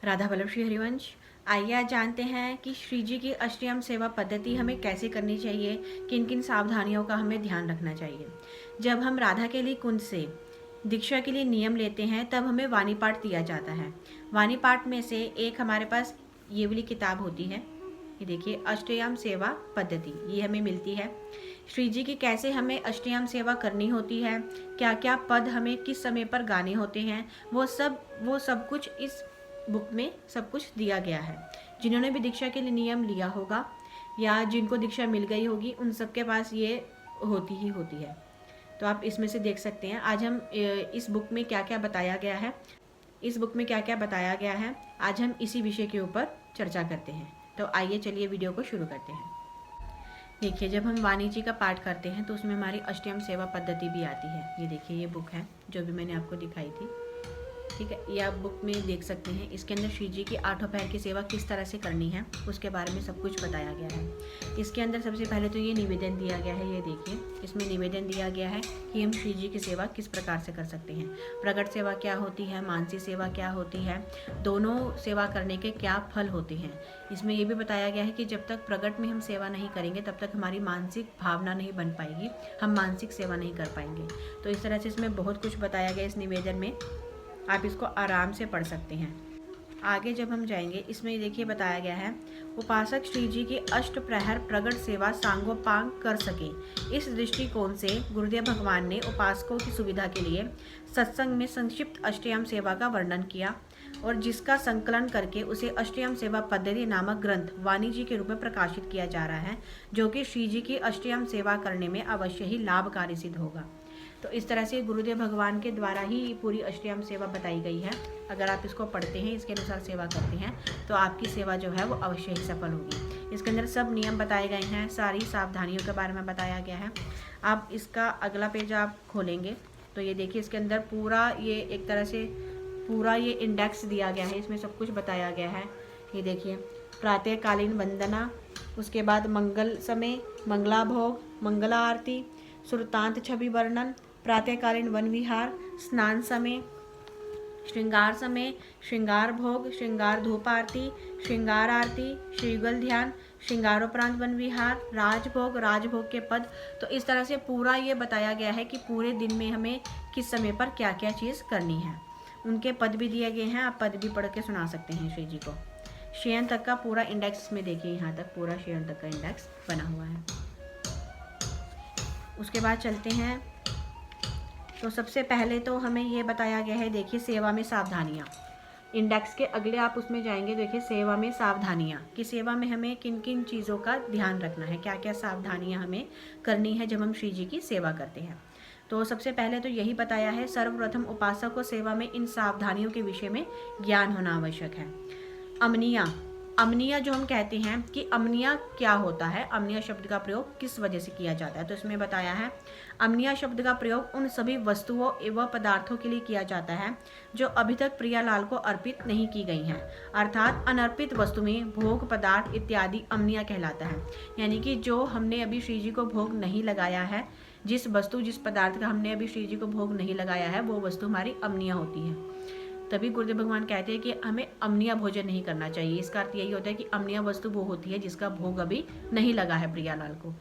राधा वल्लभ श्री हरिवंश। आइए आज जानते हैं कि श्री जी की अष्टयाम सेवा पद्धति हमें कैसे करनी चाहिए, किन किन सावधानियों का हमें ध्यान रखना चाहिए। जब हम राधा के लिए कुंज से दीक्षा के लिए नियम लेते हैं तब हमें वाणी पाठ दिया जाता है। वाणी पाठ में से एक हमारे पास ये वाली किताब होती है, ये देखिए अष्टयाम सेवा पद्धति, ये हमें मिलती है। श्री जी की कैसे हमें अष्टयाम सेवा करनी होती है, क्या क्या पद हमें किस समय पर गाने होते हैं, वो सब कुछ इस बुक में सब कुछ दिया गया है। जिन्होंने भी दीक्षा के लिए नियम लिया होगा या जिनको दीक्षा मिल गई होगी उन सबके पास ये होती ही होती है। तो आप इसमें से देख सकते हैं। आज हम इस बुक में क्या क्या बताया गया है, आज हम इसी विषय के ऊपर चर्चा करते हैं। तो आइए चलिए वीडियो को शुरू करते हैं। देखिए, जब हम वाणी जी का पाठ करते हैं तो उसमें हमारी अष्टयाम सेवा पद्धति भी आती है। ये देखिए, ये बुक है जो भी मैंने आपको दिखाई थी, ठीक है। ये आप बुक में देख सकते हैं। इसके अंदर श्री जी की 8 पैर की सेवा किस तरह से करनी है उसके बारे में सब कुछ बताया गया है। इसके अंदर सबसे पहले तो ये निवेदन दिया गया है। ये देखिए, इसमें निवेदन दिया गया है कि हम श्री जी की सेवा किस प्रकार से कर सकते हैं। प्रकट सेवा क्या होती है, मानसी सेवा क्या होती है, दोनों सेवा करने के क्या फल होते हैं। इसमें ये भी बताया गया है कि जब तक प्रकट में हम सेवा नहीं करेंगे तब तक हमारी मानसिक भावना नहीं बन पाएगी, हम मानसिक सेवा नहीं कर पाएंगे। तो इस तरह से इसमें बहुत कुछ बताया गया इस निवेदन में, आप इसको आराम से पढ़ सकते हैं। आगे जब हम जाएंगे, इसमें देखिए बताया गया है उपासक श्री जी की अष्ट प्रहर प्रगट सेवा सांगोपांग कर सके। इस दृष्टिकोण से गुरुदेव भगवान ने उपासकों की सुविधा के लिए सत्संग में संक्षिप्त अष्टयाम सेवा का वर्णन किया और जिसका संकलन करके उसे अष्टयाम सेवा पद्धति नामक ग्रंथ वाणी जी के रूप में प्रकाशित किया जा रहा है, जो कि श्री जी की अष्टयाम सेवा करने में अवश्य ही लाभकारी सिद्ध होगा। तो इस तरह से गुरुदेव भगवान के द्वारा ही पूरी अष्टयाम सेवा बताई गई है। अगर आप इसको पढ़ते हैं, इसके अनुसार सेवा करते हैं तो आपकी सेवा जो है वो अवश्य ही सफल होगी। इसके अंदर सब नियम बताए गए हैं, सारी सावधानियों के बारे में बताया गया है। आप इसका अगला पेज आप खोलेंगे तो ये देखिए, इसके अंदर पूरा ये एक तरह से पूरा ये इंडेक्स दिया गया है, इसमें सब कुछ बताया गया है। ये देखिए, प्रातःकालीन वंदना, उसके बाद मंगल समय, मंगला भोग, मंगला आरती, सुरतांत छवि वर्णन, प्रातःकालीन वन विहार, स्नान समय, श्रृंगार समय, श्रृंगार भोग, श्रृंगार धूप आरती, श्रृंगार आरती, श्रीगल ध्यान, श्रृंगारोपरांत वन विहार, राजभोग के पद। तो इस तरह से पूरा ये बताया गया है कि पूरे दिन में हमें किस समय पर क्या क्या चीज़ करनी है। उनके पद भी दिए गए हैं, आप पद भी पढ़ के सुना सकते हैं श्री जी को। शयन तक का पूरा इंडेक्स में देखिए, यहाँ तक पूरा शयन तक का इंडेक्स बना हुआ है। उसके बाद चलते हैं तो सबसे पहले तो हमें ये बताया गया है, देखिए सेवा में सावधानियाँ। इंडेक्स के अगले आप उसमें जाएंगे, देखिए सेवा में सावधानियाँ कि सेवा में हमें किन किन चीज़ों का ध्यान रखना है, क्या क्या सावधानियाँ हमें करनी है जब हम श्री जी की सेवा करते हैं। तो सबसे पहले तो यही बताया है, सर्वप्रथम उपासक को सेवा में इन सावधानियों के विषय में ज्ञान होना आवश्यक है। अमनिया जो हम कहते हैं कि अमनिया क्या होता है, अमनिया शब्द का प्रयोग किस वजह से किया जाता है, तो इसमें बताया है अमनिया शब्द का प्रयोग उन सभी वस्तुओं एवं पदार्थों के लिए किया जाता है जो अभी तक प्रियालाल को अर्पित नहीं की गई हैं, अर्थात अनर्पित वस्तु में भोग पदार्थ इत्यादि अमनिया कहलाता है। यानी कि जो हमने अभी श्री जी को भोग नहीं लगाया है, जिस पदार्थ का हमने अभी श्री जी को भोग नहीं लगाया है, वो वस्तु हमारी अमनिया होती है। तभी गुरुदेव भगवान कहते हैं कि हमें अमनिया भोजन नहीं करना चाहिए। इसका अर्थ यही होता है कि अमनिया वस्तु वो होती है जिसका भोग अभी नहीं लगा है प्रियालाल को।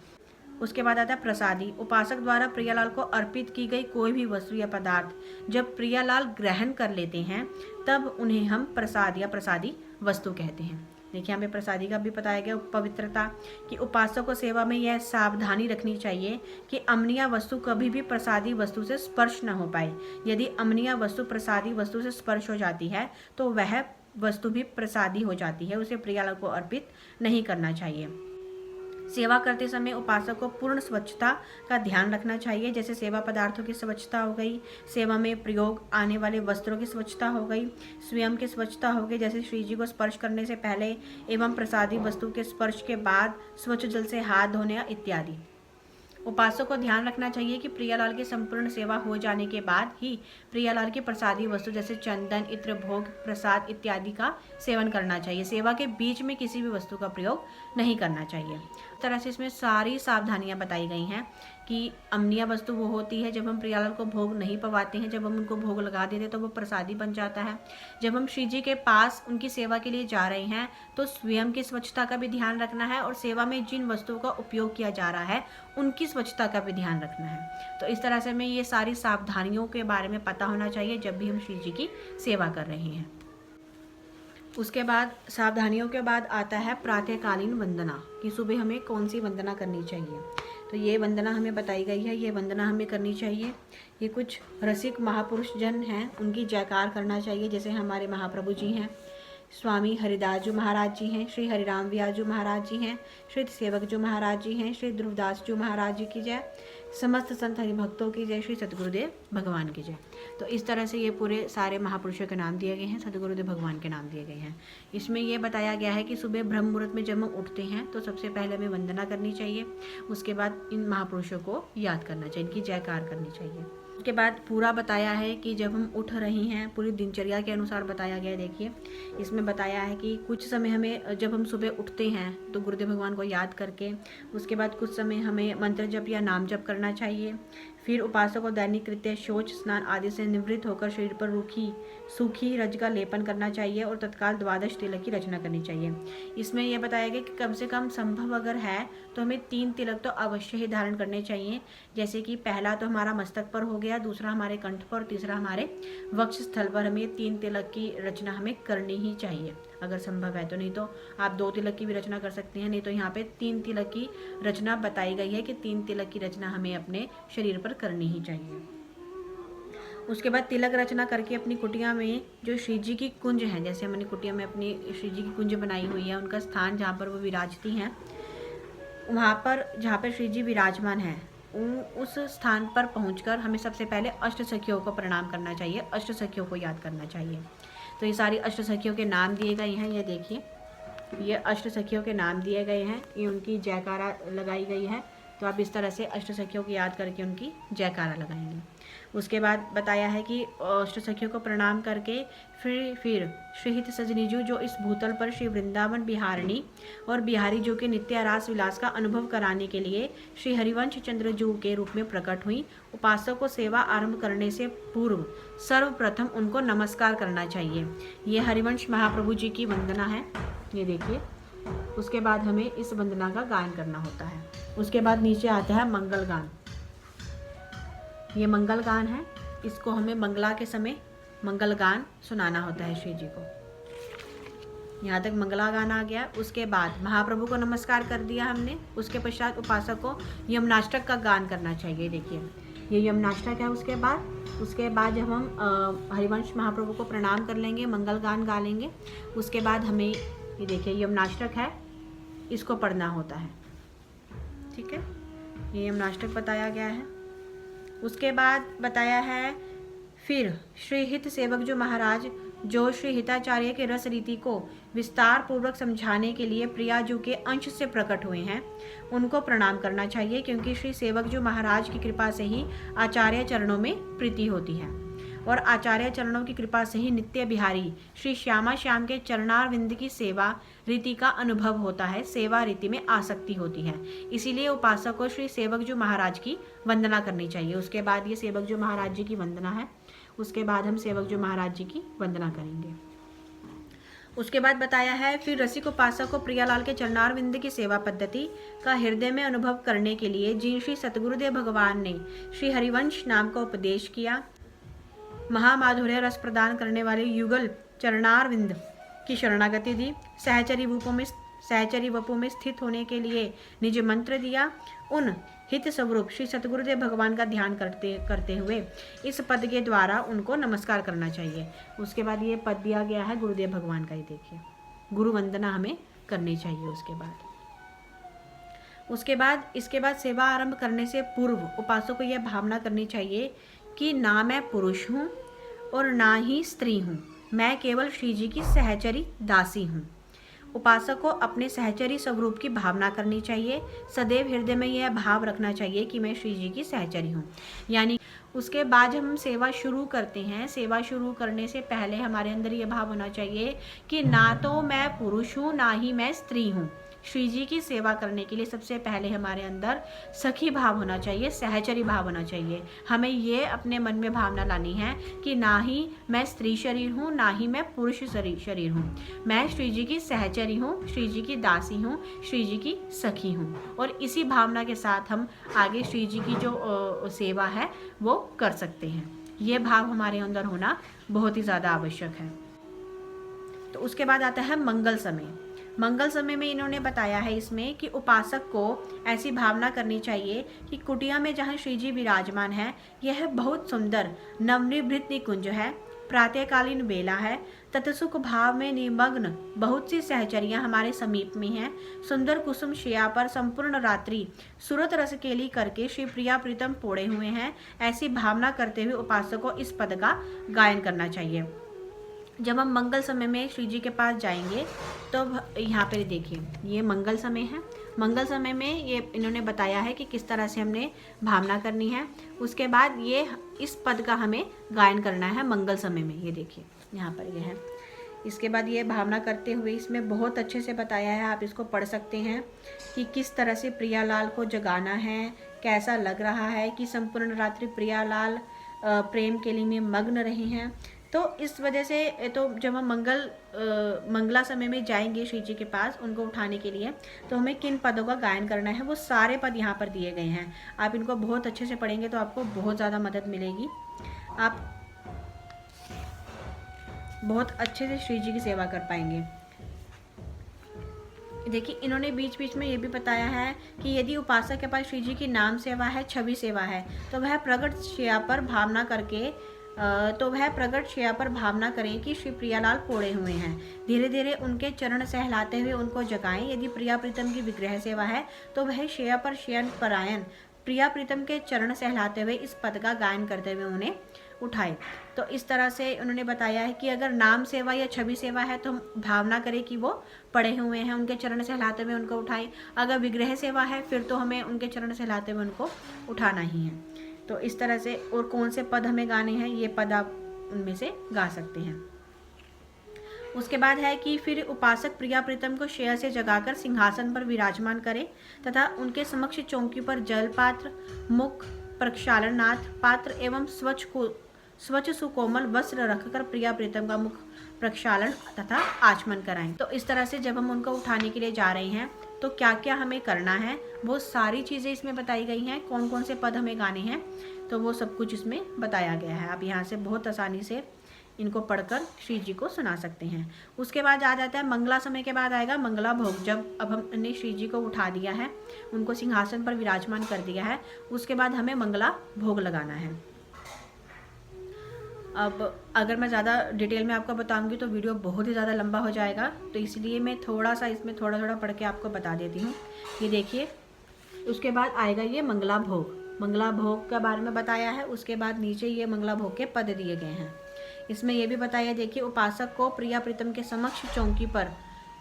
उसके बाद आता है प्रसादी। उपासक द्वारा प्रियालाल को अर्पित की गई कोई भी वस्तु या पदार्थ जब प्रियालाल ग्रहण कर लेते हैं तब उन्हें हम प्रसाद या प्रसादी वस्तु कहते हैं। देखिए, हमें प्रसादी का भी बताया गया पवित्रता कि उपासक को सेवा में यह सावधानी रखनी चाहिए कि अमनिया वस्तु कभी भी प्रसादी वस्तु से स्पर्श न हो पाए। यदि अमनिया वस्तु प्रसादी वस्तु से स्पर्श हो जाती है तो वह वस्तु भी प्रसादी हो जाती है, उसे प्रियालाल को अर्पित नहीं करना चाहिए। सेवा करते समय उपासक को पूर्ण स्वच्छता का ध्यान रखना चाहिए, जैसे सेवा पदार्थों की स्वच्छता हो गई, सेवा में प्रयोग आने वाले वस्त्रों की स्वच्छता हो गई, स्वयं की स्वच्छता हो गई, जैसे श्री जी को स्पर्श करने से पहले एवं प्रसादी वस्तु के स्पर्श के बाद स्वच्छ जल से हाथ धोने इत्यादि। उपासक को ध्यान रखना चाहिए कि प्रियालाल की संपूर्ण सेवा हो जाने के बाद ही प्रियालाल की प्रसादी वस्तु जैसे चंदन, इत्र, भोग, प्रसाद इत्यादि का सेवन करना चाहिए। सेवा के बीच में किसी भी वस्तु का प्रयोग नहीं करना चाहिए। इस तरह से इसमें सारी सावधानियां बताई गई हैं कि अम्नीय वस्तु वो होती है जब हम प्रियालाल को भोग नहीं पवाते हैं, जब हम उनको भोग लगा देते हैं तो वो प्रसादी बन जाता है। जब हम श्री जी के पास उनकी सेवा के लिए जा रहे हैं तो स्वयं की स्वच्छता का भी ध्यान रखना है और सेवा में जिन वस्तुओं का उपयोग किया जा रहा है उनकी स्वच्छता का भी ध्यान रखना है। तो इस तरह से हमें ये सारी सावधानियों के बारे में पता होना चाहिए जब भी हम श्री जी की सेवा कर रहे हैं। उसके बाद सावधानियों के बाद आता है प्रातःकालीन वंदना, कि सुबह हमें कौन सी वंदना करनी चाहिए। तो ये वंदना हमें बताई गई है, ये वंदना हमें करनी चाहिए। ये कुछ रसिक महापुरुष जन हैं, उनकी जयकार करना चाहिए। जैसे हमारे महाप्रभु जी हैं, स्वामी हरिदास जी महाराज जी हैं, श्री हरिराम व्यास जी महाराज जी हैं, श्री सेवक जी महाराज जी हैं, श्री ध्रुवदास जी महाराज जी की जय, समस्त संत हरिभक्तों की जय, श्री सतगुरुदेव भगवान की जय। तो इस तरह से ये पूरे सारे महापुरुषों के नाम दिए गए हैं, सतगुरुदेव भगवान के नाम दिए गए हैं। इसमें ये बताया गया है कि सुबह ब्रह्म मुहूर्त में जब हम उठते हैं तो सबसे पहले हमें वंदना करनी चाहिए, उसके बाद इन महापुरुषों को याद करना चाहिए, इनकी जयकार करनी चाहिए। उसके बाद पूरा बताया है कि जब हम उठ रही हैं, पूरी दिनचर्या के अनुसार बताया गया है। देखिए इसमें बताया है कि कुछ समय हमें, जब हम सुबह उठते हैं तो गुरुदेव भगवान को याद करके, उसके बाद कुछ समय हमें मंत्र जप या नाम जप करना चाहिए। फिर उपासक को दैनिक कृत्य शौच स्नान आदि से निवृत्त होकर शरीर पर सूखी रज का लेपन करना चाहिए और तत्काल 12 तिलक की रचना करनी चाहिए। इसमें यह बताया गया कि कम से कम संभव अगर है तो हमें 3 तिलक तो अवश्य ही धारण करने चाहिए। जैसे कि पहला तो हमारा मस्तक पर हो गया, दूसरा हमारे कंठ पर, तीसरा हमारे वक्ष स्थल पर। हमें 3 तिलक की रचना हमें करनी ही चाहिए अगर संभव है तो। नहीं तो आप 2 तिलक की भी रचना कर सकते हैं, नहीं तो यहाँ पे 3 तिलक की रचना बताई गई है कि 3 तिलक की रचना हमें अपने शरीर पर करनी ही चाहिए। उसके बाद तिलक रचना करके अपनी कुटिया में जो श्री जी की कुंज है, जैसे हमने कुटिया में अपनी श्री जी की कुंज बनाई हुई है, उनका स्थान जहाँ पर वो विराजती हैं, वहाँ पर जहाँ पर श्री जी विराजमान हैं, उस स्थान पर पहुंचकर हमें सबसे पहले अष्ट सखियों को प्रणाम करना चाहिए, अष्ट सखियों को याद करना चाहिए। तो ये सारी अष्ट सखियों के नाम दिए गए हैं, ये देखिए ये अष्ट सखियों के नाम दिए गए हैं, ये उनकी जयकारा लगाई गई है। तो आप इस तरह से अष्ट सखियों को याद करके उनकी जयकारा लगाएंगे। उसके बाद बताया है कि अष्ट सखियों को प्रणाम करके फिर श्रीहित सजनीजू जो इस भूतल पर श्री वृंदावन बिहारिणी और बिहारी जो के नित्य रास विलास का अनुभव कराने के लिए श्री हरिवंश चंद्र जू के रूप में प्रकट हुई। उपासक को सेवा आरंभ करने से पूर्व सर्वप्रथम उनको नमस्कार करना चाहिए। ये हरिवंश महाप्रभु जी की वंदना है, ये देखिए। उसके बाद हमें इस वंदना का गान करना होता है। उसके बाद नीचे आता है मंगल गान। ये मंगल गान है, इसको हमें मंगला के समय मंगल गान सुनाना होता है श्री जी को। यहाँ तक मंगला गान आ गया। उसके बाद महाप्रभु को नमस्कार कर दिया हमने, उसके पश्चात उपासक को यमनाष्टक का गान करना चाहिए। देखिए ये यमनाष्टक है। उसके बाद जब हम हरिवंश महाप्रभु को प्रणाम कर लेंगे, मंगल गान गा लेंगे, उसके बाद हमें ये देखिए यमनाष्टक है, इसको पढ़ना होता है। ठीक है, ये यमनाष्टक बताया गया है। उसके बाद बताया है फिर श्री हित सेवक जो महाराज जो श्री हिताचार्य के रस रीति को विस्तार पूर्वक समझाने के लिए प्रियाजू के अंश से प्रकट हुए हैं, उनको प्रणाम करना चाहिए, क्योंकि श्री सेवक जो महाराज की कृपा से ही आचार्य चरणों में प्रीति होती है और आचार्य चरणों की कृपा से ही नित्य बिहारी श्री श्यामा श्याम के चरणारविंद की सेवा रीति का अनुभव होता है, सेवा रीति में आसक्ति होती है। इसीलिए उपासक को श्री सेवक जो महाराज की वंदना करनी चाहिए। उसके बाद ये सेवक जो महाराज जी की वंदना है, उसके बाद हम सेवक जो महाराज जी की वंदना करेंगे। उसके बाद बताया है फिर रसिक उपासक को प्रियालाल के चरणारविंद की सेवा पद्धति का हृदय में अनुभव करने के लिए जिन श्री सतगुरुदेव भगवान ने श्री हरिवंश नाम का उपदेश किया, महामाधुर्य रस प्रदान करने वाले युगल चरणारविंद की शरणागति दी, सहचरी वपु में स्थित होने के लिए निज मंत्र दिया, उन हित स्वरूप श्री सतगुरुदेव भगवान का ध्यान करते हुए इस पद के द्वारा उनको नमस्कार करना चाहिए। उसके बाद ये पद दिया गया है गुरुदेव भगवान का, ही देखिए गुरु वंदना हमें करनी चाहिए। इसके बाद सेवा आरंभ करने से पूर्व उपासक को यह भावना करनी चाहिए कि ना मैं पुरुष हूँ और ना ही स्त्री हूँ, मैं केवल श्री जी की सहचरी दासी हूँ। उपासक को अपने सहचरी स्वरूप की भावना करनी चाहिए। सदैव हृदय में यह भाव रखना चाहिए कि मैं श्री जी की सहचरी हूँ। यानी उसके बाद जब हम सेवा शुरू करते हैं, सेवा शुरू करने से पहले हमारे अंदर यह भाव होना चाहिए कि ना तो मैं पुरुष हूँ ना ही मैं स्त्री हूँ, श्री जी की सेवा करने के लिए सबसे पहले हमारे अंदर सखी भाव होना चाहिए, सहचरी भाव होना चाहिए। हमें ये अपने मन में भावना लानी है कि ना ही मैं स्त्री शरीर हूँ, ना ही मैं पुरुष शरीर हूँ, मैं श्री जी की सहचरी हूँ, श्री जी की दासी हूँ, श्री जी की सखी हूँ। और इसी भावना के साथ हम आगे श्री जी की जो सेवा है वो कर सकते हैं। ये भाव हमारे अंदर होना बहुत ही ज़्यादा आवश्यक है। तो उसके बाद आता है मंगल समय। मंगल समय में इन्होंने बताया है इसमें कि उपासक को ऐसी भावना करनी चाहिए कि कुटिया में जहाँ श्री जी विराजमान है यह बहुत सुंदर नवनिवृत्त निकुंज है, प्रातःकालीन बेला है, तत्सुख भाव में निमग्न बहुत सी सहचरियां हमारे समीप में हैं, सुंदर कुसुम शैया पर संपूर्ण रात्रि सुरत रस केली करके श्री प्रिया प्रीतम पोड़े हुए हैं। ऐसी भावना करते हुए उपासक को इस पद का गायन करना चाहिए। जब हम मंगल समय में श्री जी के पास जाएंगे तो यहाँ पे देखिए ये मंगल समय है। मंगल समय में ये इन्होंने बताया है कि किस तरह से हमने भावना करनी है। उसके बाद ये इस पद का हमें गायन करना है मंगल समय में। ये देखिए यहाँ पर ये है। इसके बाद ये भावना करते हुए इसमें बहुत अच्छे से बताया है, आप इसको पढ़ सकते हैं कि किस तरह से प्रियालाल को जगाना है, कैसा लग रहा है कि संपूर्ण रात्रि प्रियालाल प्रेम के लिए में मग्न रहे हैं। तो इस वजह से तो जब हम मंगला समय में जाएंगे श्री जी के पास उनको उठाने के लिए, तो हमें किन पदों का गायन करना है वो सारे पद यहाँ पर दिए गए हैं। आप इनको बहुत अच्छे से पढ़ेंगे तो आपको बहुत ज़्यादा मदद मिलेगी, आप बहुत अच्छे से श्री जी की सेवा कर पाएंगे। देखिए इन्होंने बीच बीच में ये भी बताया है कि यदि उपासक के पास श्री जी की नाम सेवा है, छवि सेवा है, तो वह प्रकट शैया पर भावना करें कि श्री प्रियालाल पोड़े हुए हैं। धीरे धीरे उनके चरण सहलाते हुए उनको जगाएं। यदि प्रिया प्रीतम की विग्रह सेवा है तो वह शैया पर शयन परायण प्रिया प्रीतम के चरण सहलाते हुए इस पद का गायन करते हुए उन्हें उठाए। तो इस तरह से उन्होंने बताया है कि अगर नाम सेवा या छवि सेवा है तो हम भावना करें कि वो पड़े हुए हैं, उनके चरण सहलाते हुए उनको उठाएं। अगर विग्रह सेवा है फिर तो हमें उनके चरण सहलाते हुए उनको उठाना ही है। तो इस तरह से और कौन से पद हमें गाने हैं ये पद आप उनमें से गा सकते हैं। उसके बाद है कि फिर उपासक प्रिया प्रीतम को शैया से जगाकर सिंहासन पर विराजमान करें तथा उनके समक्ष चौकी पर जल पात्र, मुख प्रक्षालनाथ पात्र एवं स्वच्छ सुकोमल वस्त्र रखकर प्रिया प्रीतम का मुख प्रक्षालन तथा आचमन कराएं। तो इस तरह से जब हम उनको उठाने के लिए जा रहे हैं तो क्या क्या हमें करना है वो सारी चीज़ें इसमें बताई गई हैं। कौन कौन से पद हमें गाने हैं तो वो सब कुछ इसमें बताया गया है। आप यहाँ से बहुत आसानी से इनको पढ़कर श्री जी को सुना सकते हैं। उसके बाद आ जाता है मंगला समय के बाद आएगा मंगला भोग। जब अब हमने श्री जी को उठा दिया है, उनको सिंहासन पर विराजमान कर दिया है, उसके बाद हमें मंगला भोग लगाना है। अब अगर मैं ज़्यादा डिटेल में आपको बताऊंगी तो वीडियो बहुत ही ज़्यादा लंबा हो जाएगा, तो इसलिए मैं थोड़ा सा इसमें थोड़ा थोड़ा पढ़ के आपको बता देती हूँ। ये देखिए उसके बाद आएगा ये मंगला भोग। मंगला भोग के बारे में बताया है। उसके बाद नीचे ये मंगला भोग के पद दिए गए हैं। इसमें यह भी बताया, देखिए उपासक को प्रिया प्रीतम के समक्ष चौकी पर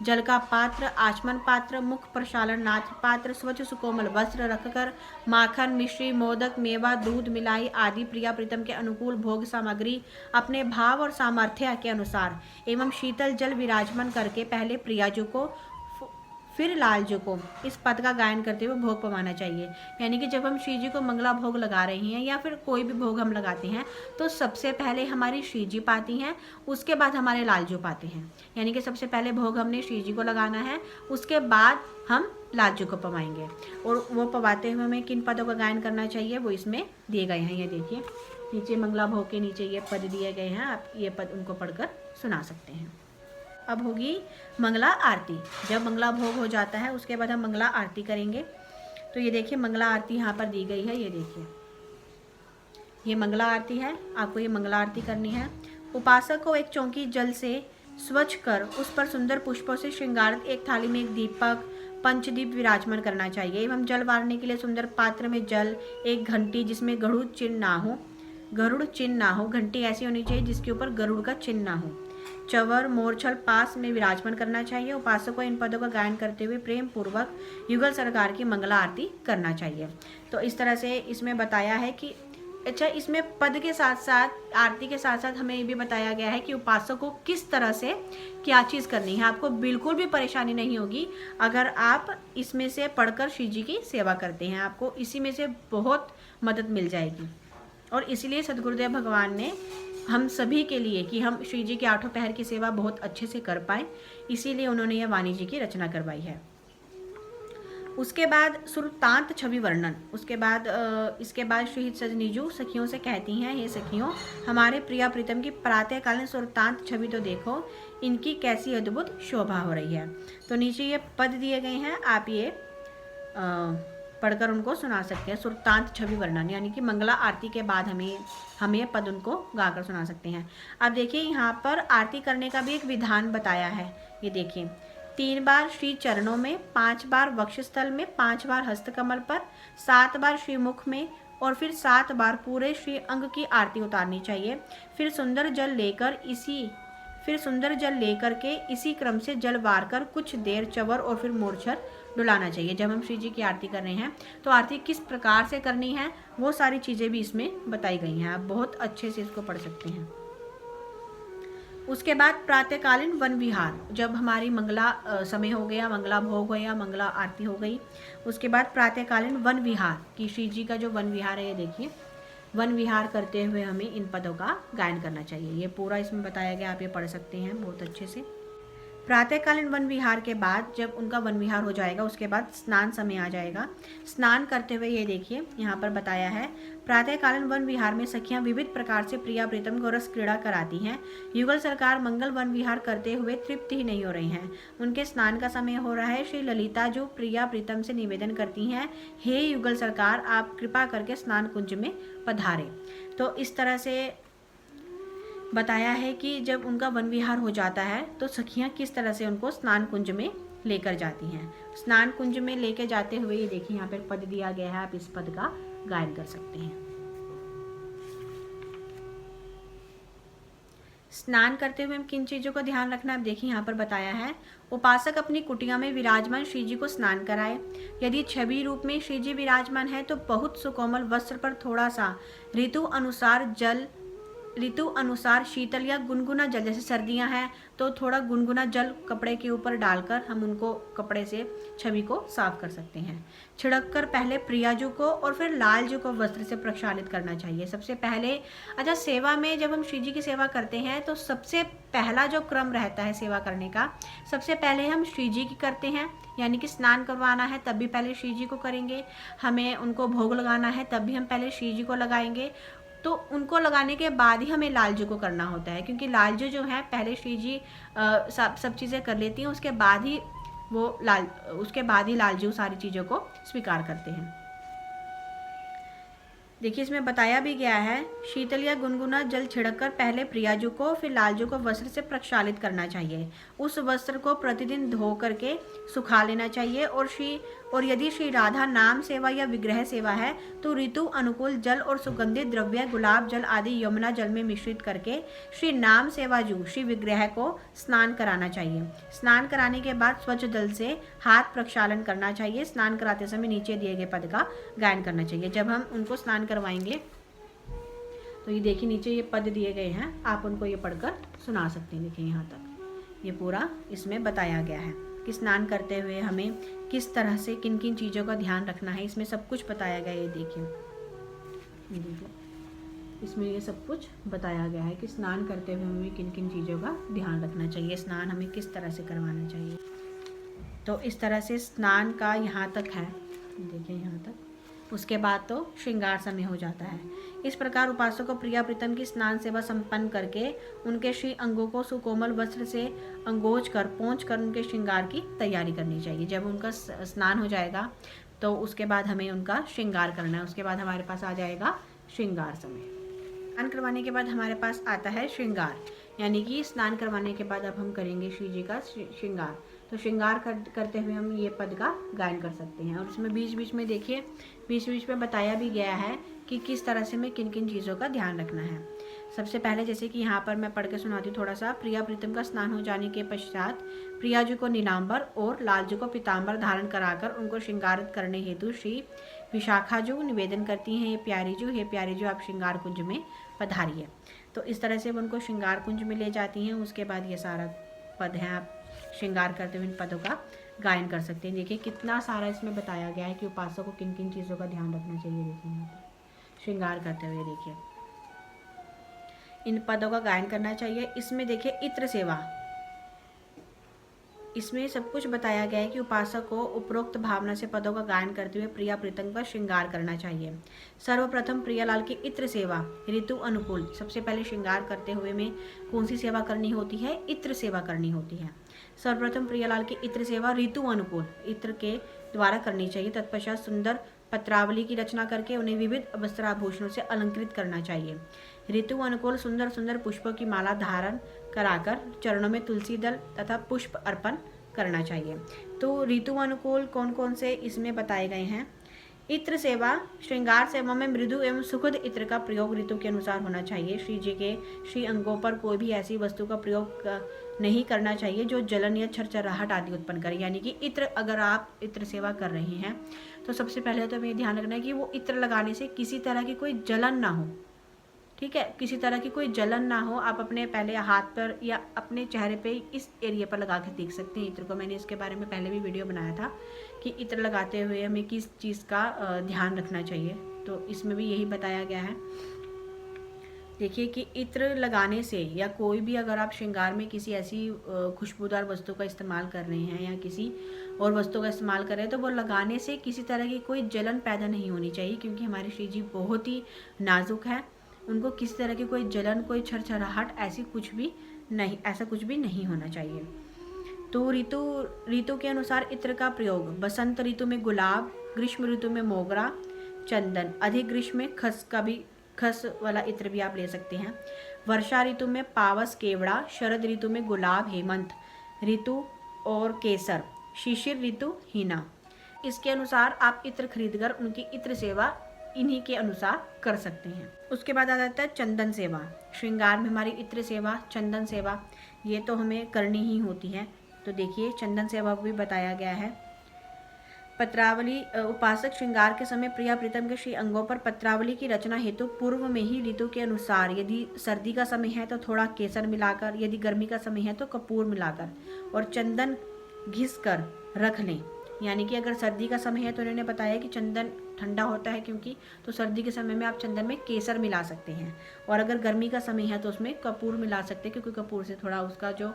जल का पात्र, आचमन पात्र, मुख प्रक्षालन नाथ पात्र, स्वच्छ सुकोमल वस्त्र रखकर माखन, मिश्री, मोदक, मेवा, दूध, मिलाई आदि प्रिया प्रीतम के अनुकूल भोग सामग्री अपने भाव और सामर्थ्य के अनुसार एवं शीतल जल विराजमान करके पहले प्रियाजू को फिर लालजू को इस पद का गायन करते हुए भोग पवाना चाहिए। यानी कि जब हम श्री जी को मंगला भोग लगा रहे हैं या फिर कोई भी भोग हम लगाते हैं तो सबसे पहले हमारी श्री जी पाती हैं, उसके बाद हमारे लालजू पाते हैं। यानी कि सबसे पहले भोग हमने श्री जी को लगाना है, उसके बाद हम लालजू को पवाएंगे। और वो पवाते हुए हमें किन पदों का गायन करना चाहिए वो इसमें दिए गए हैं। ये देखिए नीचे मंगला भोग के नीचे ये पद दिए गए हैं, आप ये पद उनको पढ़कर सुना सकते हैं। अब होगी मंगला आरती। जब मंगला भोग हो जाता है उसके बाद हम मंगला आरती करेंगे। तो ये देखिए मंगला आरती यहाँ पर दी गई है। ये देखिए ये मंगला आरती है, आपको ये मंगला आरती करनी है। उपासक को एक चौकी जल से स्वच्छ कर उस पर सुंदर पुष्पों से श्रृंगारित एक थाली में एक दीपक, पंचदीप विराजमान करना चाहिए एवं जल वारने के लिए सुंदर पात्र में जल, एक घंटी जिसमें गरुड़ चिन्ह ना हो, घंटी ऐसी होनी चाहिए जिसके ऊपर गरुड़ का चिन्ह ना हो, चवर मोरछल पास में विराजमान करना चाहिए। उपासक को इन पदों का गायन करते हुए प्रेम पूर्वक युगल सरकार की मंगला आरती करना चाहिए। तो इस तरह से इसमें बताया है कि अच्छा, इसमें पद के साथ साथ, आरती के साथ साथ हमें ये भी बताया गया है कि उपासक को किस तरह से क्या चीज़ करनी है। आपको बिल्कुल भी परेशानी नहीं होगी अगर आप इसमें से पढ़कर श्री जी की सेवा करते हैं। आपको इसी में से बहुत मदद मिल जाएगी। और इसीलिए सद्गुरुदेव भगवान ने हम सभी के लिए, कि हम श्री जी के 8 पहर की सेवा बहुत अच्छे से कर पाएँ, इसीलिए उन्होंने यह वाणी जी की रचना करवाई है। उसके बाद सुरतांत छवि वर्णन। उसके बाद इसके बाद श्री सजनीजू सखियों से कहती हैं, ये सखियों, हमारे प्रिया प्रीतम की प्रातःकालीन सुरतांत छवि तो देखो, इनकी कैसी अद्भुत शोभा हो रही है। तो नीचे ये पद दिए गए हैं, आप ये पढ़कर उनको सुना सकते हैं। सुरतांत छवि वर्णन यानी कि मंगला आरती के बाद हम ये पद उनको गाकर सुना सकते हैं। अब देखिए यहाँ पर आरती करने का भी एक विधान बताया है। ये देखिए, 3 बार श्री चरणों में, 5 बार वक्षस्थल में, 5 बार हस्तकमल पर, 7 बार श्री मुख में और फिर 7 बार पूरे श्री अंग की आरती उतारनी चाहिए। फिर सुंदर जल लेकर के इसी क्रम से जल वार कर कुछ देर चवर और फिर मूर्छर डुलाना चाहिए। जब हम श्री जी की आरती कर रहे हैं तो आरती किस प्रकार से करनी है, वो सारी चीज़ें भी इसमें बताई गई हैं। आप बहुत अच्छे से इसको पढ़ सकते हैं। उसके बाद प्रातःकालीन वन विहार। जब हमारी मंगला समय हो गया, मंगला भोग हो गया, मंगला आरती हो गई, उसके बाद प्रातःकालीन वन विहार कि श्री जी का जो वन विहार है, ये देखिए, वन विहार करते हुए हमें इन पदों का गायन करना चाहिए। ये पूरा इसमें बताया गया, आप ये पढ़ सकते हैं बहुत अच्छे से। प्रातःकालीन वन विहार के बाद जब उनका वन विहार हो जाएगा, उसके बाद स्नान समय आ जाएगा। स्नान करते हुए ये देखिए यहाँ पर बताया है, प्रातःकालीन वन विहार में सखियां विविध प्रकार से प्रिया प्रीतम को रस क्रीड़ा कराती हैं। युगल सरकार मंगल वन विहार करते हुए तृप्त ही नहीं हो रही हैं। उनके स्नान का समय हो रहा है। श्री ललिता जो प्रिया प्रीतम से निवेदन करती हैं, हे युगल सरकार, आप कृपा करके स्नान कुंज में पधारे। तो इस तरह से बताया है कि जब उनका वन विहार हो जाता है तो सखियां किस तरह से उनको स्नान कुंज में लेकर जाती हैं। स्नान कुंज में लेकर जाते हुए ये देखिए यहाँ पर पद दिया गया है, आप इस पद का गायन कर सकते हैं। स्नान करते हुए हम किन चीज़ों का ध्यान रखना है, आप देखिए यहाँ पर बताया है, उपासक अपनी कुटिया में विराजमान श्री जी को स्नान कराए। यदि छवि रूप में श्री जी विराजमान है तो बहुत सुकोमल वस्त्र पर थोड़ा सा ऋतु अनुसार शीतल या गुनगुना जल, जैसे सर्दियां हैं तो थोड़ा गुनगुना जल कपड़े के ऊपर डालकर हम उनको कपड़े से छवि को साफ कर सकते हैं। छिड़क कर पहले प्रियाजू को और फिर लालजू को वस्त्र से प्रक्षालित करना चाहिए। सबसे पहले, अच्छा, सेवा में जब हम श्री जी की सेवा करते हैं तो सबसे पहला जो क्रम रहता है सेवा करने का, सबसे पहले हम श्री जी की करते हैं, यानी कि स्नान करवाना है तब भी पहले श्री जी को करेंगे। हमें उनको भोग लगाना है तब भी हम पहले श्री जी को लगाएंगे। तो उनको लगाने के बाद ही हमें लालजू को करना होता है, क्योंकि लालजू जो है पहले श्री जी सब चीज़ें कर लेती हैं, उसके बाद ही लालजू सारी चीज़ों को स्वीकार करते हैं। देखिए इसमें बताया भी गया है, शीतल या गुनगुना जल छिड़ककर पहले प्रियाजू को फिर लालजू को वस्त्र से प्रक्षालित करना चाहिए। उस वस्त्र को प्रतिदिन धो करके सुखा लेना चाहिए। और यदि श्री राधा नाम सेवा या विग्रह सेवा है तो ऋतु अनुकूल जल और सुगंधित द्रव्य गुलाब जल आदि यमुना जल में मिश्रित करके श्री नाम सेवाजू श्री विग्रह को स्नान कराना चाहिए। स्नान कराने के बाद स्वच्छ जल से हाथ प्रक्षालन करना चाहिए। स्नान कराते समय नीचे दिए गए पद का गायन करना चाहिए। जब हम उनको स्नान करवाएंगे तो ये देखिए नीचे ये पद दिए गए हैं, आप उनको ये पढ़कर सुना सकते हैं। देखिए यहाँ तक ये पूरा इसमें बताया गया है कि स्नान करते हुए हमें किस तरह से किन किन चीज़ों का ध्यान रखना है, इसमें सब कुछ बताया गया है। ये देखिए इसमें ये सब कुछ बताया गया है कि स्नान करते हुए हमें किन किन चीज़ों का ध्यान रखना चाहिए, स्नान हमें किस तरह से करवाना चाहिए। तो इस तरह से स्नान का यहाँ तक है, देखिए यहाँ तक। उसके बाद तो श्रृंगार समय हो जाता है। इस प्रकार उपासक को प्रिया प्रीतम की स्नान सेवा संपन्न करके उनके श्री अंगों को सुकोमल वस्त्र से अंगोज कर पोंछ कर उनके श्रृंगार की तैयारी करनी चाहिए। जब उनका स्नान हो जाएगा तो उसके बाद हमें उनका श्रृंगार करना है। उसके बाद हमारे पास आ जाएगा श्रृंगार समय। स्नान करवाने के बाद हमारे पास आता है श्रृंगार, यानी कि स्नान करवाने के बाद अब हम करेंगे श्री जी का श्रृंगार। तो श्रृंगार करते हुए हम ये पद का गायन कर सकते हैं। और इसमें बीच बीच में देखिए, बीच बीच में बताया भी गया है कि किस तरह से हमें किन किन चीज़ों का ध्यान रखना है। सबसे पहले जैसे कि यहाँ पर मैं पढ़ के सुनाती हूँ थोड़ा सा। प्रिया प्रीतम का स्नान हो जाने के पश्चात प्रियाजू को नीलांबर और लालजू को पीतांबर धारण कराकर उनको श्रृंगारित करने हेतु श्री विशाखा जो निवेदन करती हैं, ये प्यारी जो आप श्रृंगार कुंज में पधारिए। तो इस तरह से वो उनको श्रृंगार कुंज में ले जाती हैं। उसके बाद ये सारा पद हैं, आप श्रृंगार करते हुए इन पदों का गायन कर सकते हैं। देखिए कितना सारा इसमें बताया गया है कि उपासक को किन किन चीज़ों का ध्यान रखना चाहिए। देखिए यहाँ पर श्रृंगार करते हुए देखिए इन पदों का गायन करना चाहिए। इसमें देखिए इत्र सेवा, इसमें सब कुछ बताया गया है कि उपासक को उपरोक्त भावना से पदों का गायन करते हुए प्रिया प्रीतम का श्रृंगार करना चाहिए। सर्वप्रथम प्रियालाल की इत्र सेवा ऋतु अनुकूल, सबसे पहले श्रृंगार करते हुए में कौन सी सेवा करनी होती है? इत्र सेवा करनी होती है। सर्वप्रथम प्रियालाल की इत्र सेवा ऋतु अनुकूल इत्र के द्वारा करनी चाहिए। तत्पश्चात सुंदर पत्रावली की रचना करके उन्हें विविध वस्त्राभूषणों से अलंकृत करना चाहिए। ऋतु अनुकूल सुंदर सुंदर पुष्पों की माला धारण कराकर चरणों में तुलसी दल तथा पुष्प अर्पण करना चाहिए। तो ऋतु अनुकूल कौन कौन से इसमें बताए गए हैं? इत्र सेवा, श्रृंगार सेवा में मृदु एवं सुखद इत्र का प्रयोग ऋतु के अनुसार होना चाहिए। श्री जी के श्री अंगों पर कोई भी ऐसी वस्तु का प्रयोग नहीं करना चाहिए जो जलन या छरछराहट आदि उत्पन्न करे। यानी कि इत्र, अगर आप इत्र सेवा कर रहे हैं तो सबसे पहले तो हमें ध्यान रखना है कि वो इत्र लगाने से किसी तरह की कोई जलन ना हो। ठीक है, किसी तरह की कोई जलन ना हो। आप अपने पहले हाथ पर या अपने चेहरे पे इस एरिया पर लगा के देख सकते हैं इत्र को। मैंने इसके बारे में पहले भी वीडियो बनाया था कि इत्र लगाते हुए हमें किस चीज़ का ध्यान रखना चाहिए। तो इसमें भी यही बताया गया है। देखिए कि इत्र लगाने से या कोई भी अगर आप श्रृंगार में किसी ऐसी खुशबूदार वस्तु का इस्तेमाल कर रहे हैं या किसी और वस्तु का इस्तेमाल कर रहे हैं तो वो लगाने से किसी तरह की कोई जलन पैदा नहीं होनी चाहिए, क्योंकि हमारे श्री जी बहुत ही नाजुक है। उनको किसी तरह की कोई जलन, कोई छरछराहट ऐसा कुछ भी नहीं होना चाहिए। तो ऋतु के अनुसार इत्र का प्रयोग बसंत ऋतु में गुलाब, ग्रीष्म ऋतु में मोगरा, चंदन, अधिक ग्रीष्म में खस वाला इत्र भी आप ले सकते हैं। वर्षा ऋतु में पावस, केवड़ा, शरद ऋतु में गुलाब, हेमंत ऋतु और केसर, शिशिर ऋतु हीना। इसके अनुसार आप इत्र खरीदकर उनकी इत्र सेवा इन्हीं के अनुसार कर सकते हैं। उसके बाद आ जाता है चंदन सेवा। श्रृंगार में हमारी इत्र सेवा, चंदन सेवा ये तो हमें करनी ही होती है। तो देखिए चंदन सेवा भी बताया गया है। पत्रावली, उपासक श्रृंगार के समय प्रिया प्रीतम के श्री अंगों पर पत्रावली की रचना हेतु पूर्व में ही ऋतु के अनुसार, यदि सर्दी का समय है तो थोड़ा केसर मिलाकर, यदि गर्मी का समय है तो कपूर मिलाकर और चंदन घिस कर रख लें। यानी कि अगर सर्दी का समय है तो उन्होंने बताया कि चंदन ठंडा होता है क्योंकि, तो सर्दी के समय में आप चंदन में केसर मिला सकते हैं। और अगर गर्मी का समय है तो उसमें कपूर मिला सकते हैं, क्योंकि कपूर से थोड़ा उसका जो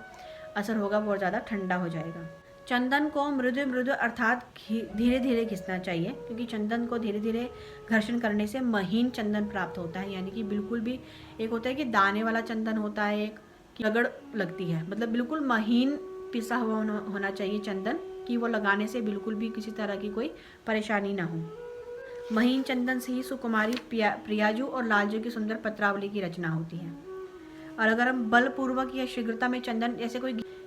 असर होगा बहुत ज़्यादा ठंडा हो जाएगा। चंदन को मृदु मृदु अर्थात धीरे धीरे घिसना चाहिए, क्योंकि चंदन को धीरे धीरे घर्षण करने से महीन चंदन प्राप्त होता है। यानी कि बिल्कुल भी, एक होता है कि दाने वाला चंदन होता है, एक रगड़ लगती है, मतलब बिल्कुल महीन पिसा हुआ होना चाहिए चंदन, कि वो लगाने से बिल्कुल भी किसी तरह की कोई परेशानी ना हो। महीन चंदन से ही सुकुमारी, प्रियाजू और लालजू की सुंदर पत्रावली की रचना होती है। और अगर हम बलपूर्वक या शीघ्रता में चंदन,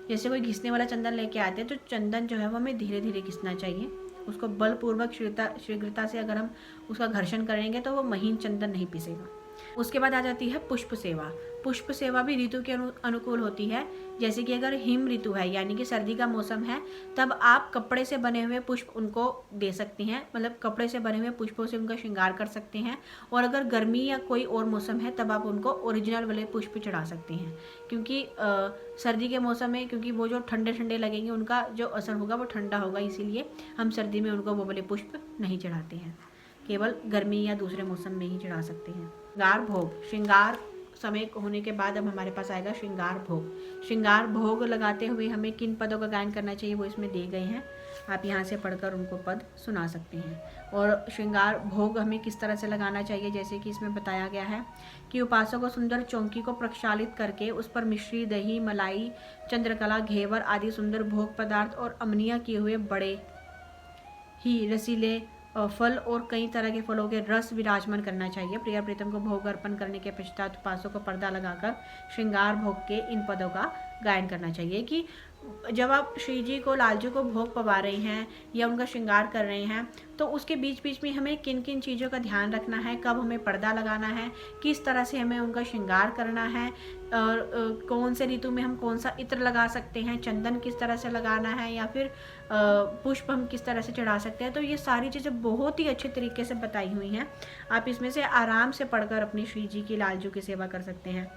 जैसे कोई घिसने वाला चंदन लेके आते हैं तो चंदन जो है वो हमें धीरे धीरे घिसना चाहिए। उसको बलपूर्वक शीघ्रता से अगर हम उसका घर्षण करेंगे तो वो महीन चंदन नहीं पिसेगा। उसके बाद आ जाती है पुष्प सेवा। पुष्प सेवा भी ऋतु के अनुकूल होती है। जैसे कि अगर हिम ऋतु है, यानी कि सर्दी का मौसम है, तब आप कपड़े से बने हुए पुष्प उनको दे सकते हैं, मतलब कपड़े से बने हुए पुष्पों से उनका श्रृंगार कर सकते हैं। और अगर गर्मी या कोई और मौसम है तब आप उनको ओरिजिनल वाले पुष्प चढ़ा सकते हैं, क्योंकि सर्दी के मौसम में, क्योंकि वो जो ठंडे ठंडे लगेंगे उनका जो असर होगा वो ठंडा होगा, इसीलिए हम सर्दी में उनको वो वाले पुष्प नहीं चढ़ाते हैं, केवल गर्मी या दूसरे मौसम में ही चढ़ा सकते हैं। श्रृंगार भोग, श्रृंगार समय होने के बाद अब हमारे पास आएगा श्रृंगार भोग। श्रृंगार भोग लगाते हुए हमें किन पदों का गायन करना चाहिए वो इसमें दिए गए हैं, आप यहाँ से पढ़कर उनको पद सुना सकते हैं। और श्रृंगार भोग हमें किस तरह से लगाना चाहिए, जैसे कि इसमें बताया गया है कि उपासक को सुंदर चौकी को प्रक्षालित करके उस पर मिश्री, दही, मलाई, चंद्रकला, घेवर आदि सुंदर भोग पदार्थ और अमनिया किए हुए बड़े ही रसीले फल और कई तरह के फलों के रस विराजमान करना चाहिए। प्रिया प्रीतम को भोग अर्पण करने के पश्चात उपासक को पर्दा लगाकर श्रृंगार भोग के इन पदों का गायन करना चाहिए कि जब आप श्री जी को, लाल जी को भोग पवा रहे हैं या उनका श्रृंगार कर रहे हैं, तो उसके बीच बीच में हमें किन किन चीज़ों का ध्यान रखना है, कब हमें पर्दा लगाना है, किस तरह से हमें उनका श्रृंगार करना है, और कौन से ऋतु में हम कौन सा इत्र लगा सकते हैं, चंदन किस तरह से लगाना है, या फिर पुष्प हम किस तरह से चढ़ा सकते हैं। तो ये सारी चीज़ें बहुत ही अच्छे तरीके से बताई हुई हैं। आप इसमें से आराम से पढ़कर अपनी श्री जी की, लाल जी की सेवा कर सकते हैं।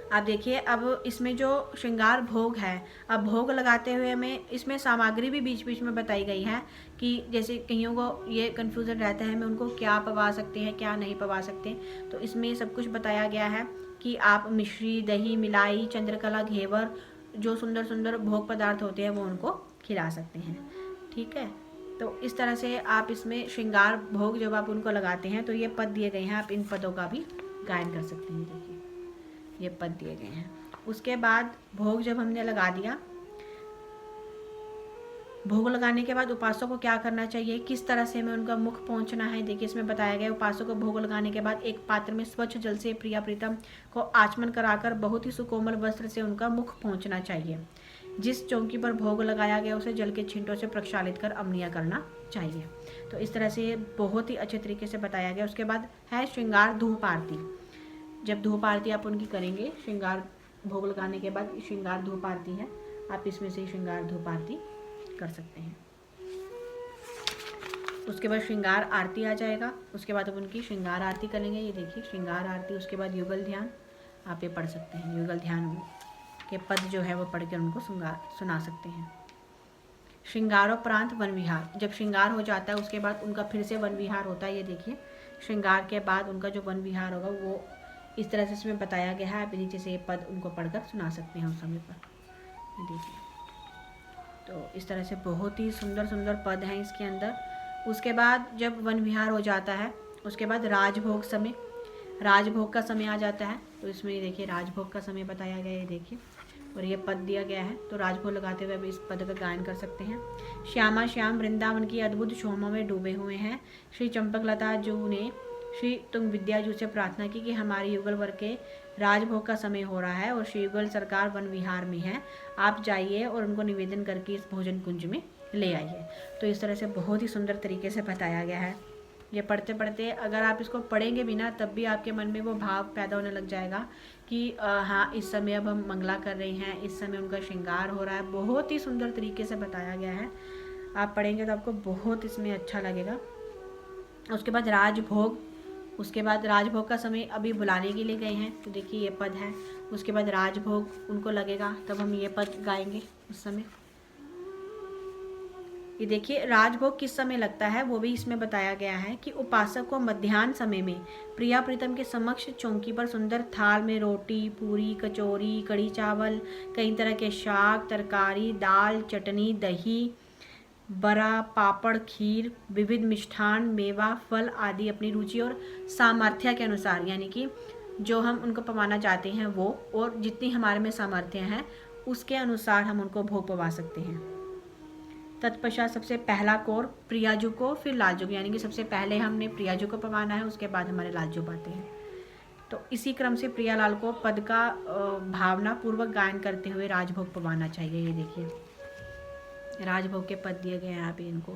आप देखिए, अब इसमें जो श्रृंगार भोग है, अब भोग लगाते हुए हमें इसमें सामग्री भी बीच बीच में बताई गई है कि जैसे कईयों को ये कन्फ्यूज़न रहता है, मैं उनको क्या पवा सकते हैं, क्या नहीं पवा सकते। तो इसमें सब कुछ बताया गया है कि आप मिश्री, दही, मिलाई, चंद्रकला, घेवर, जो सुंदर सुंदर भोग पदार्थ होते हैं वो उनको खिला सकते हैं। ठीक है, तो इस तरह से आप इसमें श्रृंगार भोग जब आप उनको लगाते हैं तो ये पद दिए गए हैं, आप इन पदों का भी गायन कर सकते हैं। देखिए, ये पद दिए गए हैं। उसके बाद भोग जब हमने लगा दिया, भोग लगाने के बाद उपासक को क्या करना चाहिए, किस तरह से हमें उनका मुख पहुंचना है। देखिए, इसमें बताया गया, उपासक को भोग लगाने के बाद एक पात्र में स्वच्छ जल से प्रिया प्रीतम को आचमन कराकर बहुत ही सुकोमल वस्त्र से उनका मुख पहुंचना चाहिए। जिस चौकी पर भोग लगाया गया उसे जल के छींटों से प्रक्षालित कर अमनिया करना चाहिए। तो इस तरह से बहुत ही अच्छे तरीके से बताया गया। उसके बाद है श्रृंगार धूप आरती। जब धूप आरती आप उनकी करेंगे, श्रृंगार भोग लगाने के बाद श्रृंगार धूप आरती है, आप इसमें से श्रृंगार धूप आरती कर सकते हैं। उसके बाद श्रृंगार आरती आ जाएगा। उसके बाद आप उनकी श्रृंगार आरती करेंगे। ये देखिए, श्रृंगार आरती। उसके बाद युगल ध्यान आप ये पढ़ सकते हैं। युगल ध्यान के पद जो है वो पढ़ कर उनको सुना सकते हैं। श्रृंगारोपरांत वन विहार। जब श्रृंगार हो जाता है उसके बाद उनका फिर से वन विहार होता है। ये देखिए, श्रृंगार के बाद उनका जो वन विहार होगा वो इस तरह से इसमें बताया गया है। आप नीचे से ये पद उनको पढ़कर सुना सकते हैं उस समय पर। ये देखिए, तो इस तरह से बहुत ही सुंदर सुंदर पद हैं इसके अंदर। उसके बाद जब वन विहार हो जाता है उसके बाद राजभोग समय, राजभोग का समय आ जाता है। तो इसमें ये देखिए, राजभोग का समय बताया गया है। ये देखिए, और ये पद दिया गया है। तो राजभोग लगाते हुए अब इस पद का गायन कर सकते हैं। श्यामा श्याम वृंदावन की अद्भुत शोभा में डूबे हुए हैं। श्री चंपकलता जू ने श्री तुंग विद्या जू से प्रार्थना की कि हमारे युगल वर्ग के राजभोग का समय हो रहा है और श्री युगल सरकार वन विहार में है, आप जाइए और उनको निवेदन करके इस भोजन कुंज में ले आइए। तो इस तरह से बहुत ही सुंदर तरीके से बताया गया है। ये पढ़ते पढ़ते अगर आप इसको पढ़ेंगे भी ना, तब भी आपके मन में वो भाव पैदा होने लग जाएगा कि हाँ, इस समय अब हम मंगला कर रहे हैं, इस समय उनका श्रृंगार हो रहा है। बहुत ही सुंदर तरीके से बताया गया है। आप पढ़ेंगे तो आपको बहुत इसमें अच्छा लगेगा। उसके बाद राजभोग, उसके बाद राजभोग का समय अभी बुलाने के लिए गए हैं। तो देखिए, ये पद है। उसके बाद राजभोग उनको लगेगा, तब हम ये पद गाएंगे उस समय। ये देखिए, राजभोग किस समय लगता है वो भी इसमें बताया गया है कि उपासक को मध्याह्न समय में प्रिया प्रीतम के समक्ष चौकी पर सुंदर थाल में रोटी, पूरी, कचौरी, कड़ी चावल, कई तरह के शाक, तरकारी, दाल, चटनी, दही, बड़ा, पापड़, खीर, विविध मिष्ठान, मेवा, फल आदि अपनी रुचि और सामर्थ्य के अनुसार, यानी कि जो हम उनको पवाना चाहते हैं वो, और जितनी हमारे में सामर्थ्य है उसके अनुसार हम उनको भोग पवा सकते हैं। तत्पश्चात सबसे पहला कौर प्रियाजू को, फिर लालजू को, यानी कि सबसे पहले हमने प्रियाजू को पवाना है, उसके बाद हमारे लालजू पाते हैं। तो इसी क्रम से प्रियालाल को पद का भावना पूर्वक गायन करते हुए राजभोग पवाना चाहिए। ये देखिए, राजभोग के पद दिए गए हैं, आप इनको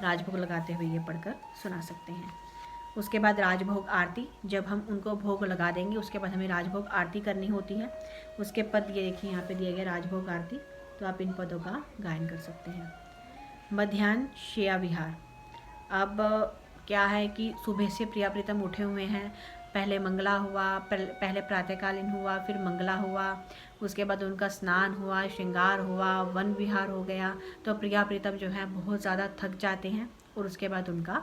राजभोग लगाते हुए ये पढ़कर सुना सकते हैं। उसके बाद राजभोग आरती, जब हम उनको भोग लगा देंगे उसके बाद हमें राजभोग आरती करनी होती है। उसके पद ये देखिए, यहाँ पे दिए गए राजभोग आरती। तो आप इन पदों का गायन कर सकते हैं। मध्याह्न शय्या विहार। अब क्या है कि सुबह से प्रिया प्रीतम उठे हुए हैं, पहले मंगला हुआ, पहले प्रातःकालीन हुआ, फिर मंगला हुआ, उसके बाद उनका स्नान हुआ, श्रृंगार हुआ, वन विहार हो गया। तो प्रिया प्रीतम जो है बहुत ज़्यादा थक जाते हैं और उसके बाद उनका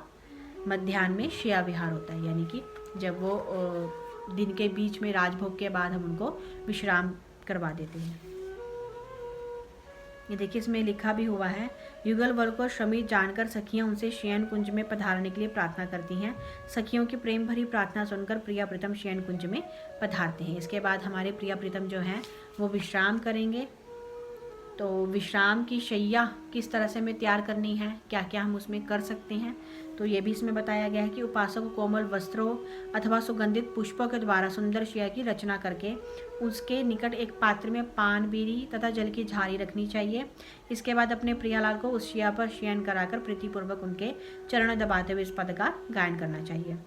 मध्याह्न में शय्या विहार होता है, यानी कि जब वो दिन के बीच में राजभोग के बाद हम उनको विश्राम करवा देते हैं। ये देखिए, इसमें लिखा भी हुआ है, युगल वर्ग को श्रमित जानकर सखियां उनसे शयन कुंज में पधारने के लिए प्रार्थना करती हैं। सखियों की प्रेम भरी प्रार्थना सुनकर प्रिया प्रीतम शयन कुंज में पधारते हैं। इसके बाद हमारे प्रिया प्रीतम जो हैं वो विश्राम करेंगे तो विश्राम की शैया किस तरह से हमें तैयार करनी है, क्या क्या हम उसमें कर सकते हैं, तो ये भी इसमें बताया गया है कि उपासक को कोमल वस्त्रों अथवा सुगंधित पुष्पों के द्वारा सुंदर शैया की रचना करके उसके निकट एक पात्र में पान, बीड़ी तथा जल की झारी रखनी चाहिए। इसके बाद अपने प्रियालाल को उस शैया पर शयन कराकर प्रीतिपूर्वक उनके चरण दबाते हुए इस पद का गायन करना चाहिए।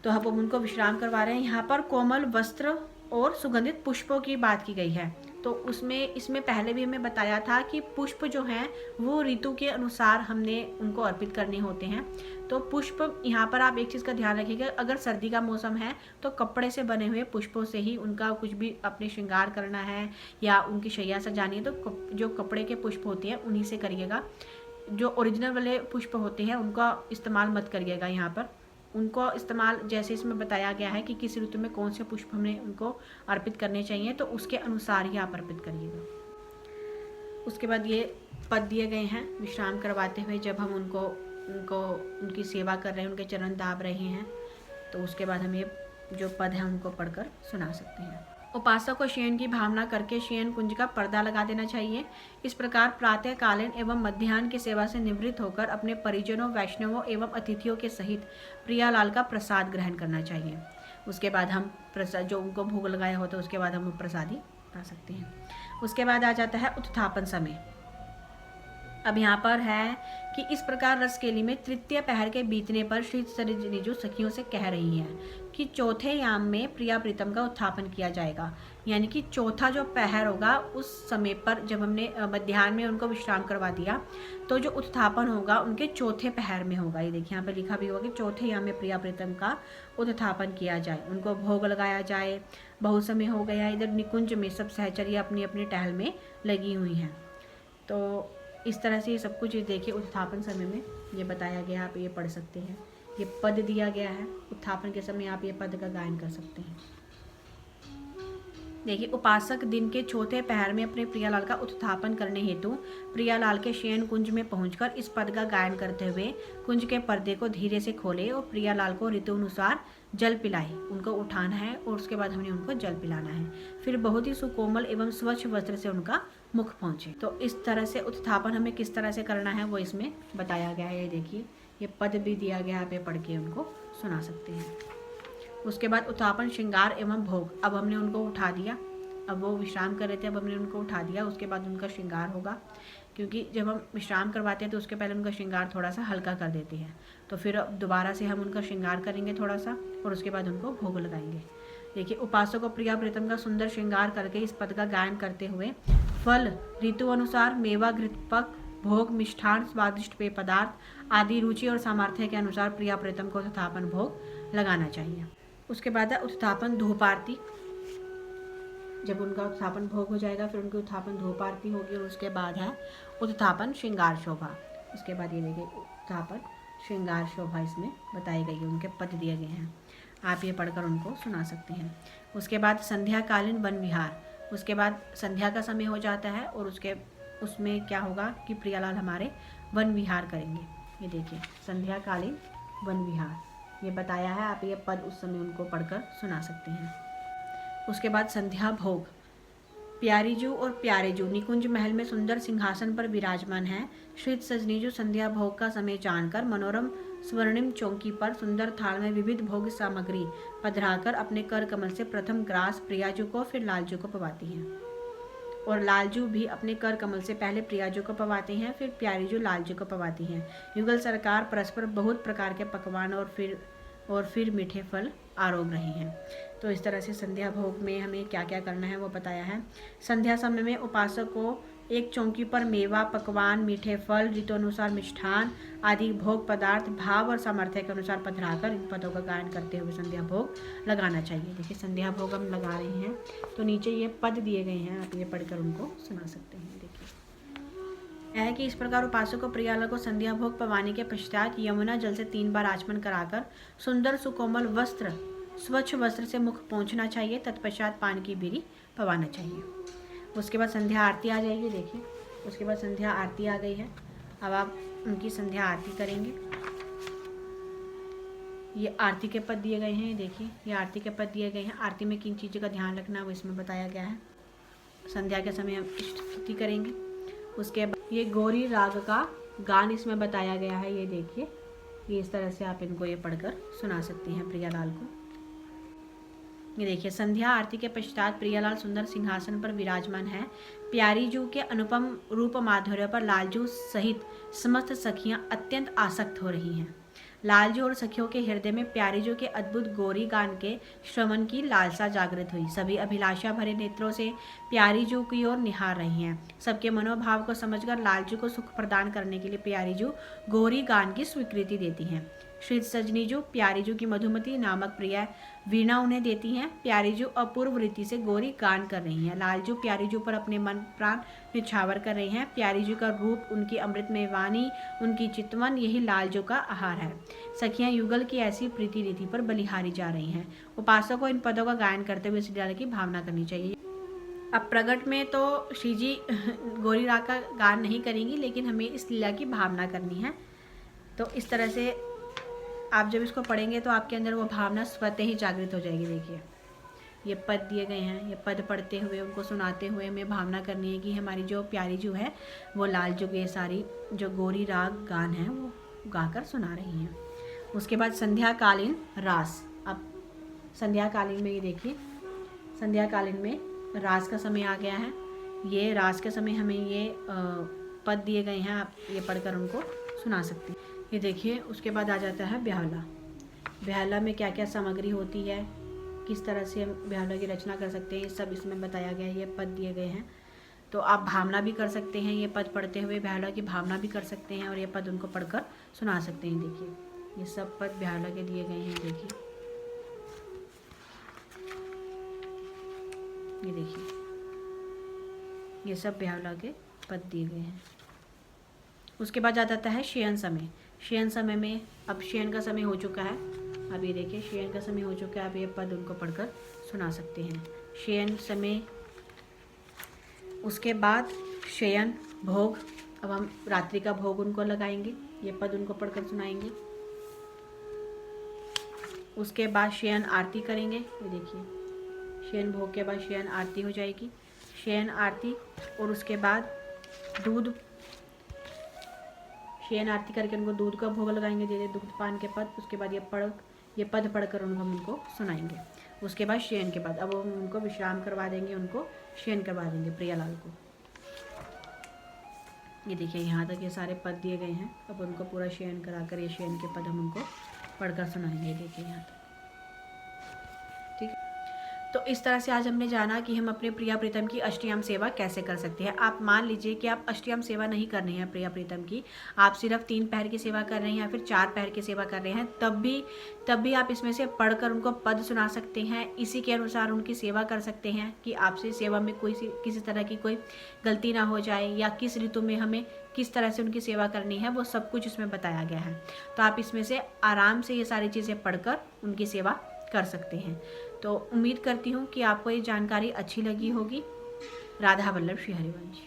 तो अब उनको विश्राम करवा रहे हैं। यहाँ पर कोमल वस्त्र और सुगंधित पुष्पों की बात की गई है। तो इसमें पहले भी हमें बताया था कि पुष्प जो हैं वो ऋतु के अनुसार हमने उनको अर्पित करने होते हैं। तो पुष्प यहाँ पर आप एक चीज़ का ध्यान रखिएगा, अगर सर्दी का मौसम है तो कपड़े से बने हुए पुष्पों से ही उनका कुछ भी अपने श्रृंगार करना है या उनकी शैया सजानी है तो जो कपड़े के पुष्प होते हैं उन्हीं से करिएगा। जो ओरिजिनल वाले पुष्प होते हैं उनका इस्तेमाल मत करिएगा। यहाँ पर उनको इस्तेमाल जैसे इसमें बताया गया है कि किस ऋतु में कौन से पुष्प हमें उनको अर्पित करने चाहिए, तो उसके अनुसार ही आप अर्पित करिएगा। उसके बाद ये पद दिए गए हैं विश्राम करवाते हुए, जब हम उनकी सेवा कर रहे हैं, उनके चरण दाब रहे हैं, तो उसके बाद हम ये जो पद है उनको पढ़कर सुना सकते हैं। उपासक को शयन की भावना करके शयन कुंज का पर्दा लगा देना चाहिए। इस प्रकार प्रातःकालीन एवं मध्याह्न की सेवा से निवृत्त होकर अपने परिजनों, वैष्णवों एवं अतिथियों के सहित प्रियालाल का प्रसाद ग्रहण करना चाहिए। उसके बाद हम प्रसाद जो उनको भोग लगाया होता है उसके बाद हम प्रसादी पा सकते हैं। उसके बाद आ जाता है उत्थापन समय। अब यहाँ पर है कि इस प्रकार रसकेली में तृतीय पहर के बीतने पर श्री सरिजू सखियों से कह रही है कि चौथे याम में प्रिया प्रीतम का उत्थापन किया जाएगा। यानी कि चौथा जो पहर होगा उस समय पर जब हमने मध्याह्न में उनको विश्राम करवा दिया तो जो उत्थापन होगा उनके चौथे पहर में होगा। ये देखिए यहाँ पर लिखा भी होगा कि चौथे याम में प्रिया प्रीतम का उत्थापन किया जाए, उनको भोग लगाया जाए। बहुत समय हो गया, इधर निकुंज में सब सहचर्या अपनी अपनी टहल में लगी हुई हैं। तो इस तरह से ये सब कुछ देखिए उत्थापन समय में ये बताया गया, आप ये पढ़ सकते हैं। ये पद दिया गया है, उत्थापन के समय आप ये पद का गायन कर सकते हैं। देखिए उपासक दिन के चौथे पहर में अपने प्रियालाल का उत्थापन करने हेतु प्रियालाल के शयन कुंज में पहुंचकर इस पद का गायन करते हुए कुंज के पर्दे को धीरे से खोले और प्रियालाल को ऋतु अनुसार जल पिलाए। उनको उठाना है और उसके बाद हमने उनको जल पिलाना है। फिर बहुत ही सुकोमल एवं स्वच्छ वस्त्र से उनका मुख पहुंचे। तो इस तरह से उत्थापन हमें किस तरह से करना है वो इसमें बताया गया है। ये देखिए ये पद भी दिया गया है, पे पढ़ के उनको सुना सकते हैं। उसके बाद उत्थापन, श्रृंगार एवं भोग। अब हमने उनको उठा दिया, अब वो विश्राम कर रहे थे, अब हमने उनको उठा दिया। उसके बाद उनका श्रृंगार होगा, क्योंकि जब हम विश्राम करवाते हैं तो उसके पहले उनका श्रृंगार थोड़ा सा हल्का कर देते हैं। तो फिर दोबारा से हम उनका श्रृंगार करेंगे थोड़ा सा और उसके बाद उनको भोग लगाएंगे। देखिए उपासक को प्रिया प्रीतम का सुंदर श्रृंगार करके इस पद का गायन करते हुए फल, ऋतु अनुसार मेवा, घृतपक, भोग, मिष्ठान, स्वादिष्ट पेय पदार्थ आदि रुचि और सामर्थ्य के अनुसार प्रिया प्रीतम को उत्थापन भोग लगाना चाहिए। उसके बाद है उत्थापन धूप आरती। जब उनका उत्थापन भोग हो जाएगा फिर उनकी उत्थापन धूप आरती होगी। और उसके बाद है उत्थापन श्रृंगार शोभा। उसके बाद ये देखिए उत्थापन श्रृंगार शोभा इसमें बताई गई है, उनके पद दिए गए हैं, आप ये पढ़कर उनको सुना सकते हैं। उसके बाद संध्याकालीन वन विहार। उसके बाद संध्या का समय हो जाता है और उसमें क्या होगा कि प्रियालाल हमारे वन विहार करेंगे। ये देखिए संध्याकालीन वन विहार ये बताया है, आप ये पद उस समय उनको पढ़कर सुना सकते हैं। उसके बाद संध्या भोग। प्यारीजू और प्यारेजू निकुंज महल में सुंदर सिंहासन पर विराजमान है। श्री सजनीजू संध्या भोग का समय जानकर मनोरम स्वर्णिम चौकी पर सुंदर थाल में विविध भोग सामग्री पधराकर अपने कर कमल से प्रथम ग्रास प्रियाजू को फिर लालजू को पवाती हैं, और लालजू भी अपने कर कमल से पहले प्रियाजू को पवाते हैं, फिर प्यारीजू लालजू को पवाती हैं। युगल सरकार परस्पर बहुत प्रकार के पकवान और फिर मीठे फल आरोग रहे हैं। तो इस तरह से संध्या भोग में हमें क्या क्या करना है वो बताया है। संध्या समय में उपासक को एक चौकी पर मेवा, पकवान, मीठे फल, ऋतु अनुसार मिष्ठान आदि भोग पदार्थ भाव और सामर्थ्य के अनुसार पधराकर इन पदों का गायन करते हुए संध्या भोग लगाना चाहिए। देखिए संध्या भोग हम लगा रहे हैं, तो नीचे ये पद दिए गए हैं, आप ये पढ़कर उनको सुना सकते हैं। देखिए है कि इस प्रकार उपासक को प्रियालाल को संध्या भोग पवाने के पश्चात यमुना जल से 3 बार आचमन कराकर सुंदर सुकोमल वस्त्र, स्वच्छ वस्त्र से मुख पहुँचना चाहिए। तत्पश्चात पान की बीड़ी पवाना चाहिए। उसके बाद संध्या आरती आ जाएगी। देखिए उसके बाद संध्या आरती आ गई है, अब आप उनकी संध्या आरती करेंगे। ये आरती के पद दिए गए हैं, देखिए ये आरती के पद दिए गए हैं। आरती में किन चीज़ों का ध्यान रखना है वो इसमें बताया गया है। संध्या के समय हम स्तुति करेंगे। उसके बाद ये गौरी राग का गान इसमें बताया गया है, ये देखिए, ये इस तरह से आप इनको ये पढ़कर सुना सकती हैं प्रियालाल को। ये देखिए, संध्या आरती के पश्चात प्रियालाल सुंदर सिंहासन पर विराजमान है। प्यारीजू के अनुपम रूप माधुर्य पर लालजू सहित समस्त सखियां अत्यंत आसक्त हो रही हैं। लालजू और सखियों के हृदय में प्यारीजू के अद्भुत गौरी गान के श्रवण की लालसा जागृत हुई। सभी अभिलाषा भरे नेत्रों से प्यारीजू की ओर निहार रही हैं। सबके मनोभाव को समझकर लालजू को सुख प्रदान करने के लिए प्यारीजू गौरी गान की स्वीकृति देती हैं। श्री सजनीजू प्यारीजू की मधुमती नामक प्रिया वीणा उन्हें देती हैं। प्यारीजू अपूर्व रीति से गौरी गान कर रही हैं। लालजू प्यारीजू पर अपने मन प्राण निछावर कर रही हैं। प्यारीजू का रूप, उनकी अमृतमय वाणी, उनकी चितवन, यही लालजू का आहार है। सखियां युगल की ऐसी प्रीति रीति पर बलिहारी जा रही हैं। उपासक को इन पदों का गायन करते हुए इस लीला की भावना करनी चाहिए। अब प्रगट में तो श्री जी गौरी राग का गान नहीं करेंगी, लेकिन हमें इस लीला की भावना करनी है। तो इस तरह से आप जब इसको पढ़ेंगे तो आपके अंदर वो भावना स्वतः ही जागृत हो जाएगी। देखिए, ये पद दिए गए हैं, ये पद पढ़ते हुए उनको सुनाते हुए हमें भावना करनी है कि हमारी जो प्यारी जो है वो लालजू ये सारी जो गौरी राग गान है वो गाकर सुना रही हैं। उसके बाद संध्याकालीन रास। अब संध्याकालीन में ये देखिए, संध्याकालीन में रास का समय आ गया है। ये रास के समय हमें ये पद दिए गए हैं, आप ये पढ़कर उनको सुना सकते हैं। ये देखिए, उसके बाद आ जाता है ब्याहला। ब्याहला में क्या क्या सामग्री होती है, किस तरह से हम ब्याहला की रचना कर सकते हैं, ये सब इसमें बताया गया है। ये पद दिए गए हैं, तो आप भावना भी कर सकते हैं। ये पद पढ़ते हुए ब्याहला की भावना भी कर सकते हैं और ये पद उनको पढ़कर सुना सकते हैं। देखिए, ये सब पद ब्याहला के दिए गए हैं। देखिए, ये देखिए, ये सब ब्याहला के पद दिए गए हैं। उसके बाद आ जाता है शयन समय। शयन समय में, अब शयन का समय हो चुका है। अब ये देखिए, शयन का समय हो चुका है। अब ये पद उनको पढ़कर सुना सकते हैं। शयन समय, उसके बाद शयन भोग। अब हम रात्रि का भोग उनको लगाएंगे, ये पद उनको पढ़कर सुनाएंगे। उसके बाद शयन आरती करेंगे। ये देखिए, शयन भोग के बाद शयन आरती हो जाएगी। शयन आरती और उसके बाद दूध, शयन आरती करके उनको दूध का भोग लगाएंगे, धीरे दूध पान के पद। उसके बाद ये पद पढ़कर उनको सुनाएंगे। उसके बाद शयन के बाद अब हम उनको विश्राम करवा देंगे, उनको शयन करवा देंगे प्रियालाल को। ये देखिए, यहाँ तक ये सारे पद दिए गए हैं। अब उनको पूरा शयन कराकर ये शयन के पद हम उनको पढ़कर सुनाएंगे। देखिए यहाँ तक, ठीक है। तो इस तरह से आज हमने जाना कि हम अपने प्रिया प्रीतम की अष्टयाम सेवा कैसे कर सकते हैं। आप मान लीजिए कि आप अष्टयाम सेवा नहीं कर रहे हैं प्रिया प्रीतम की, आप सिर्फ 3 पहर की सेवा कर रहे हैं या फिर 4 पहर की सेवा कर रहे हैं, तब भी आप इसमें से पढ़कर उनको पद सुना सकते हैं। इसी के अनुसार उनकी सेवा कर सकते हैं कि आपसे सेवा में किसी तरह की कोई गलती ना हो जाए, या किस ऋतु में हमें किस तरह से उनकी सेवा करनी है, वो सब कुछ इसमें बताया गया है। तो आप इसमें से आराम से ये सारी चीज़ें पढ़कर उनकी सेवा कर सकते हैं। तो उम्मीद करती हूँ कि आपको ये जानकारी अच्छी लगी होगी। राधा वल्लभ श्री हरिवंश।